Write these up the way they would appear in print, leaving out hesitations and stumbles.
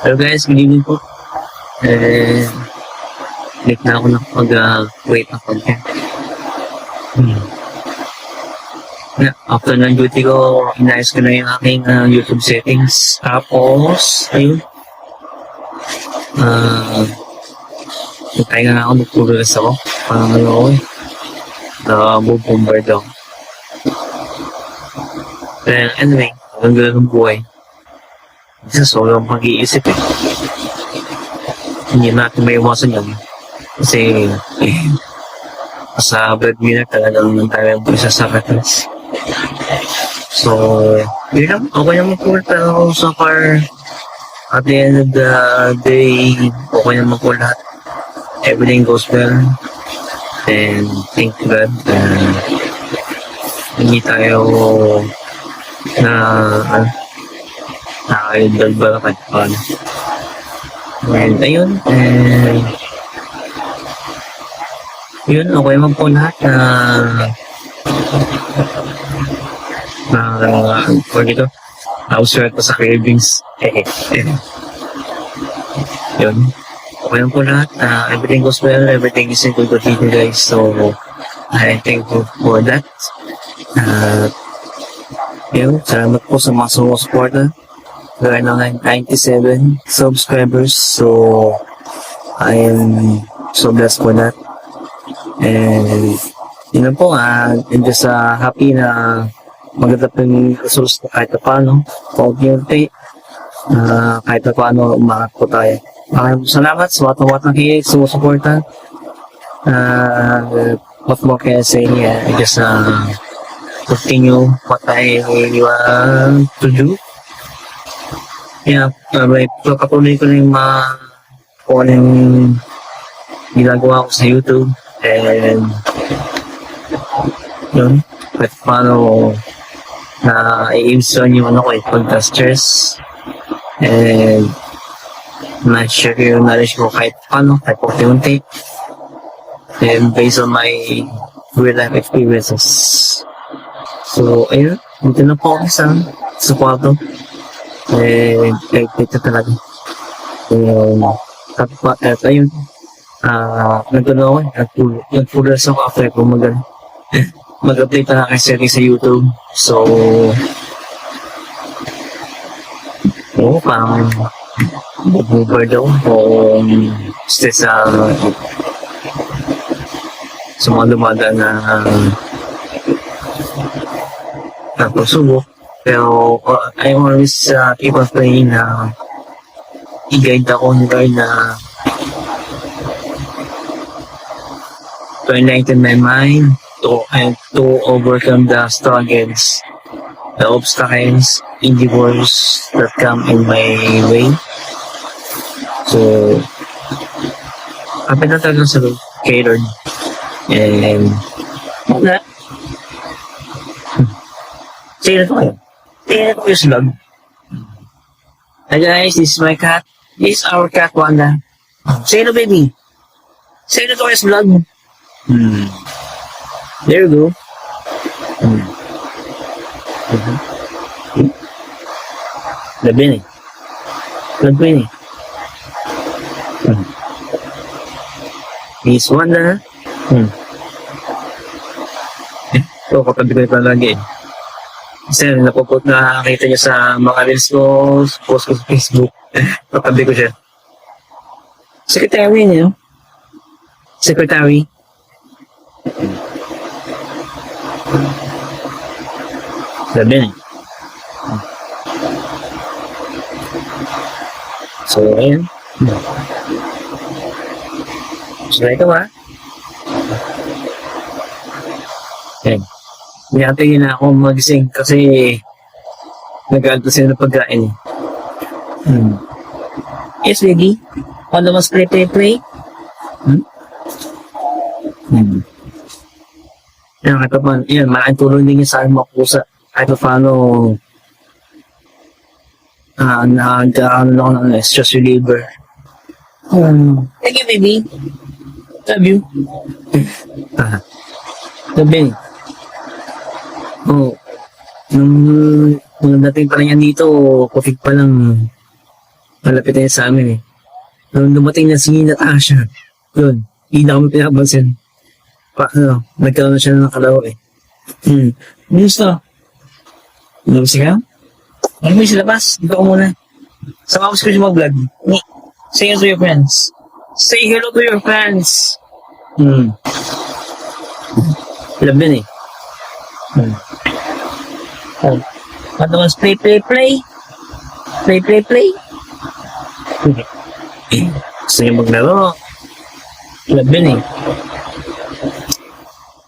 Hello guys, good evening po. Late na ako nakapag-wait ng content. After ng duty ko, inayos ko na yung aking YouTube settings. Tapos, ayun. Nagtayo na ako, nagturulas ako. Parang ano ako eh. Nabubombar daw. Anyway, ang gano'n ng buhay. Isa sobrang pag-iisip eh. Hindi natin may iwasan yan. Kasi sa breadwinner talagang tayo po isa sa sacrifice. So, yun lang. Okay naman po. Pero so far, at the end of the day, okay naman po lahat. Everything goes well. And thank God. Hindi tayo nakakidalbala kahit paano. And ayun, yun, okay naman po lahat pag ito, na-observe pa sa cravings. Yun, okay naman po lahat. Everything goes well, everything is in good condition, guys. So, I thank you for that. Yun, salamat po sa mga sumusuporta. Gaya ng 97 subscribers. So, I am so blessed for that. And, yun na po, I'm just happy na maganda po yung results kahit na paano. Pag-unti, kahit na paano umangat po tayo. Salamat sa watang kilig, sumusuporta. What more can I say? I just continue what I want to do. Yeah, patuloy ko na yung kung anong ginagawa ko sa YouTube. And yun, kahit paano na-i-inspire yung pagka-stress. And na-share ko yung knowledge ko kahit paano, kahit unti-unti. And based on my real life experiences. So, ayun, dito na po ako sa kwarto. Kahit ito talaga. At ayun, nagpulas ako after ko mag-update na aking setting sa YouTube. So, parang mag-mover daw o stress sa mga dumadaan na pagsubok. Pero I always keep on praying na i-guide ako ng God na to enlighten my mind to overcome the struggles, the obstacles, endeavors that come in my way. So, kapit na talaga sa kay Lord. And, wala. Say na to kayo. Say na to kayo sa vlog. Hi guys, this is my cat. This is our cat, Wanda. Say na, baby. Say na to kayo sa vlog. There you go. Labi na eh. Vlog ko yun eh. This Wanda. So, katabi ko ito lagi eh. Kasi nakita niyo sa mga reels ko, post ko sa Facebook. Katabi ko siya. Secretary niyo. Secretary. Sabi na. So, ayan. So, ito ba? Ayan. Niyatayin na ako magising kasi nag-aalto sila ng pagkain. Yes, baby. All of us play. Yan, kahit pa, yan, malaking tulong din yung sa aking mga pusa. Kahit pa paano, nagkakaroon ako ng stress reliever. Thank you, baby. Love you. Sabi, nung dating pa lang yan dito, kufig pa lang, Malapit na yun sa amin eh. Nung dumating na si Natasha, yun, hindi na kami pinapansin. Nagkaroon na siya ng kalawa eh. News to. Labas ka? Ano mo yung silabas? Dito ko muna. Sama ko sa mag-vlog. Say hello to your friends. Say hello to your friends. Love yun eh. What was play? Play. Gusto niya maglaro. Love yun eh.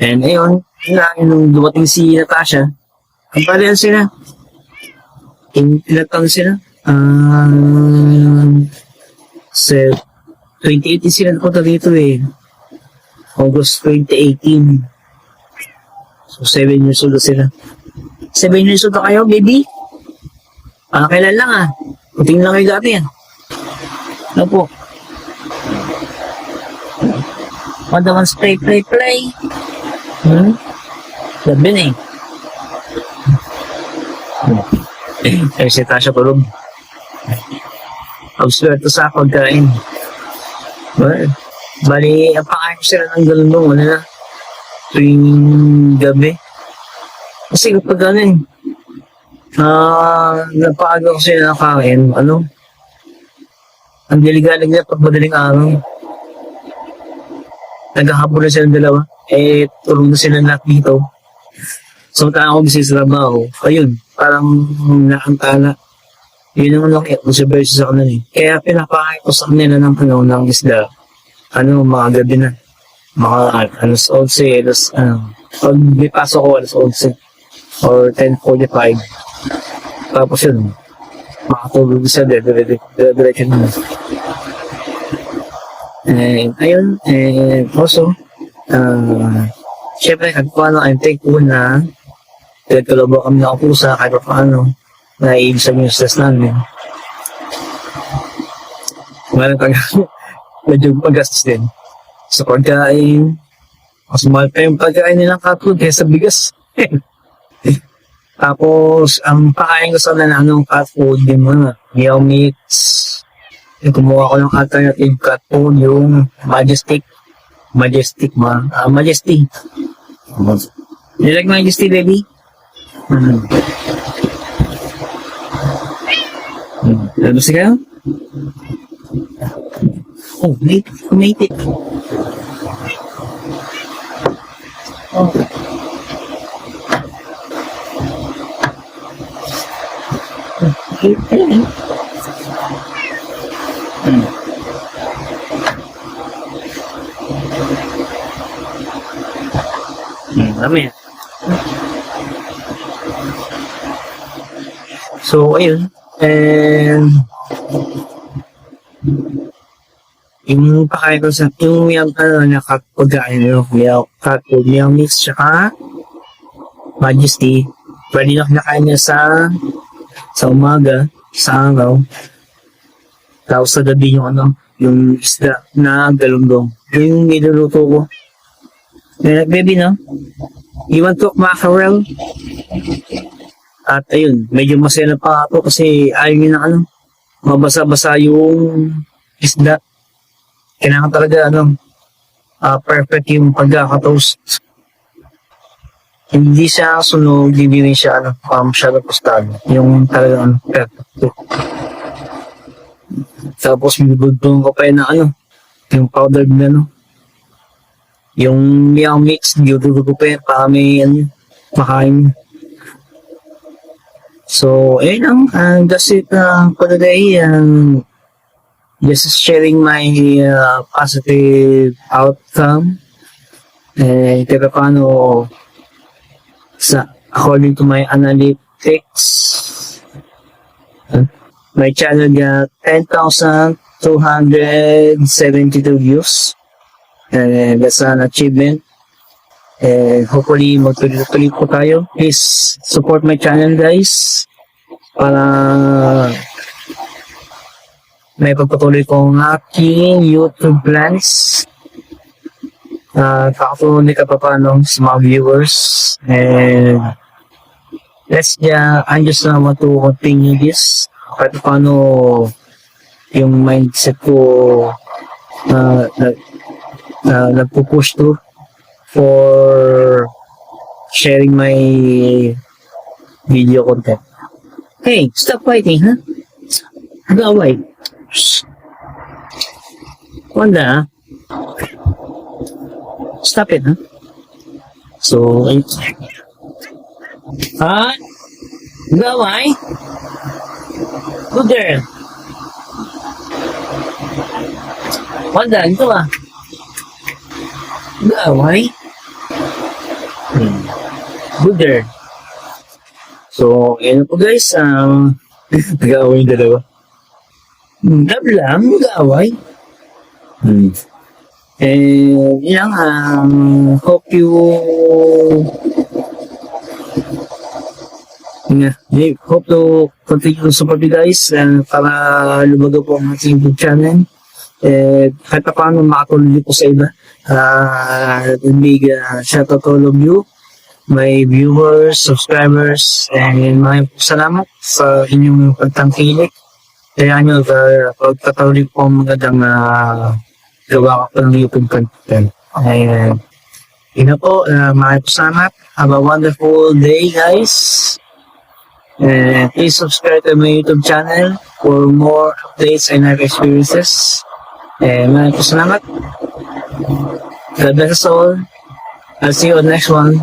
And ayun, nung dumating si Natasha, ang palihan sila. Ilang taon sila? 2018 sila napunta dito eh. August 2018. So, 7 years old sila. 7 years old na kayo, baby? Kailan lang ah. Puting lang kayo dati yan. Ano po? What the ones play? Sabi na eh. Ay, si Tasha tulog. Obswerto sa pagkain. Bali, ang pakain ko sila ng galundong, ano na? Tuwing gabi. Kasi kapag ano eh, napaaga ko sila ng kain, ang diligalig nila pag madaling araw. Naghahabol na silang dalawa. Tulong na sila lahat dito. So, ako bisig sa trabaho. Ayun, parang nakantala. Yun naman lang versus sa kanila eh. Kaya pinapakain ko sa kanila ng ng isda. Mga gabi na. Mga alas 11, pag may pasok ko alas 11 or 10:45. Tapos yun, makatulog siya, diretso na. Ayun, also, syempre, kahit paano, I'm thankful na nagkalabaw kami na pusa kahit paano naiibsan yung stress namin. Ngayon medyo magastos din. Sa pagkain, mas mahal pa yung pagkain nilang cat food kaysa bigas. Tapos, ang pakain ko sa nananong cat food, yung mga meow mix. Kumuha ko ng alternative cat food, yung Majesty. You like Majesty, baby? Ano ba siya? Oh, mate it. Oh. Dami. So, ayun. And yung pakain ko sa yung pagkain meow mix tsaka Majesty, pwede na kinakain niya sa umaga, sa araw, tapos sa gabi yung isda na galunggong. Yung niluluto ko. Baby, no? You want to cook mackerel? At ayun, medyo masaya pa ako kasi ayaw niya na mabasa-basa yung isda. Kailangan talaga perfect yung pagkakatoast. Hindi siya sunog, hindi rin siya masyadong tostado. Yung talagang perfect. Tapos binubudong ko pa yun yung powdered na yung meow mix, binubudong ko pa yun para may makain. So, ayun lang, that's it for today. Just sharing my positive outcome. Kaya paano according to my analytics, my channel got 10,272 views. That's an achievement. Hopefully, magtuloy-tuloy po tayo. Please support my channel, guys. Para may pagpatuloy kong aking YouTube plans. Kakatulong ka pa paano sa mga viewers. And I just want to continue this. Kahit paano yung mindset ko nagpo-push through for sharing my video content. Hey, stop fighting, ha? Nag-away. Wanda, ha? Stop it, ha? So, ha? Nag-away? Good girl. Wanda, ito ba? Nag-away? Good girl. So, yun po guys, nag-aaway yung dalawa. Love lang, nag-aaway. And, yun lang, hope you, hope to continue to support you guys, para lumago po ang ating YouTube channel. Kahit pa paano makatuloy po sa iba. Big shoutout to all of you, my viewers, subscribers, and maraming salamat sa inyong pagtangkilik. Kaya nyo, pagtatuloy po ang magandang gawa ko pa ng YouTube content. And, yun na po, maraming salamat. Have a wonderful day, guys. And please subscribe to my YouTube channel for more updates and life experiences. And maraming salamat. God bless us all. I'll see you on the next one.